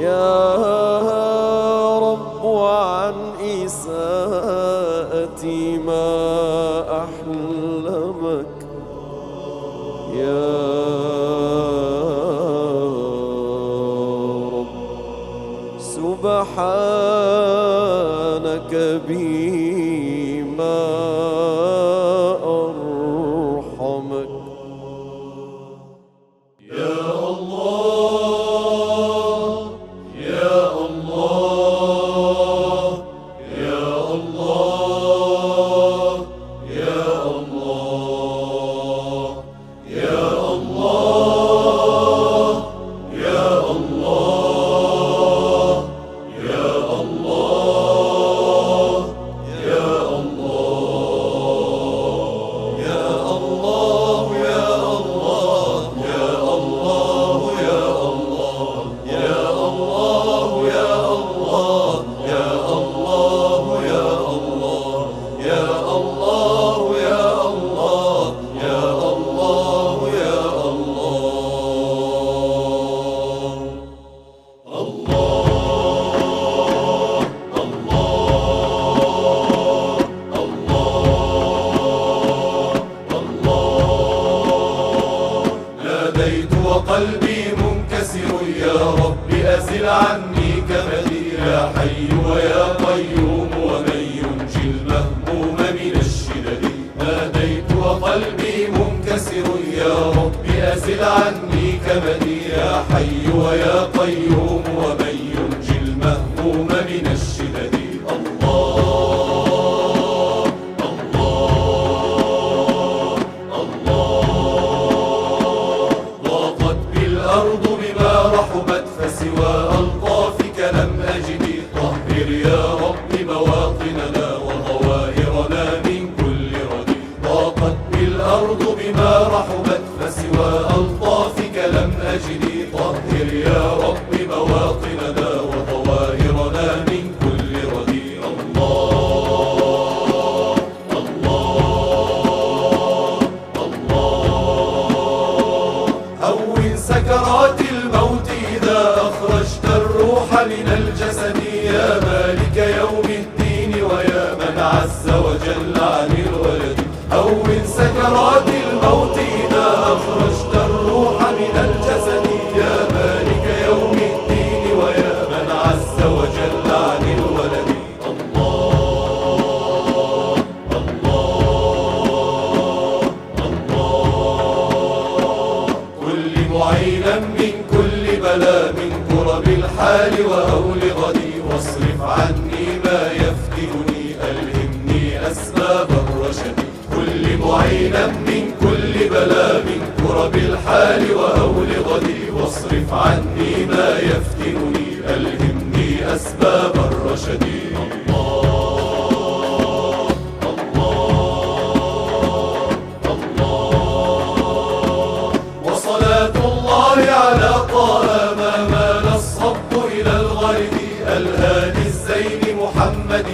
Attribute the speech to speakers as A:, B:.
A: يا رب عن إساءتي ما أحلمك يا رب سبحانك بي ما أرحمك
B: يا الله يا الله يا الله يا الله يا الله يا الله يا الله يا الله يا الله يا الله يا الله يا الله يا الله يا الله يا الله يا الله يا الله يا الله يا الله يا ناديت وقلبي منكسر يا رب أزل عني كمدي يا حي ويا قيوم ومن ينجي المهموم من الشدد ناديت وقلبي منكسر يا رب أزل عني كمدي يا حي ويا قيوم ومن ينجي المهموم من الشدد الله الله الله ضاقت بالأرض بما رحبت فسوى ألطافك لم أجد طهر يا رب مواطننا وظواهرنا من كل ردي ضاقت بالأرض بما رحبت فسوى ألطافك لم أجد طهر يا رب مواطننا وظواهرنا من كل ردي الله الله الله هون سكرات الموت إذا أخرجت الروح من الجسد يا مالك يوم الدين ويا من عز وجل عن الولد هون سكرات الموت إذا أخرجت الروح من الجسد يا مالك يوم الدين ويا من عز وجل عن الولد الله الله الله كل معينا من كل بلاء من كرب الحال وهول غدي واصرف عني ما يفتنني ألهمني أسباب الرشد كل معينا من كل بلاء من كرب الحال وهول غدي واصرف عني ما يفتنني ألهمني أسباب الرشد الله الله الله وصلاة الله على طه ما مال الصب إلى الغرب الهادي الزين محمد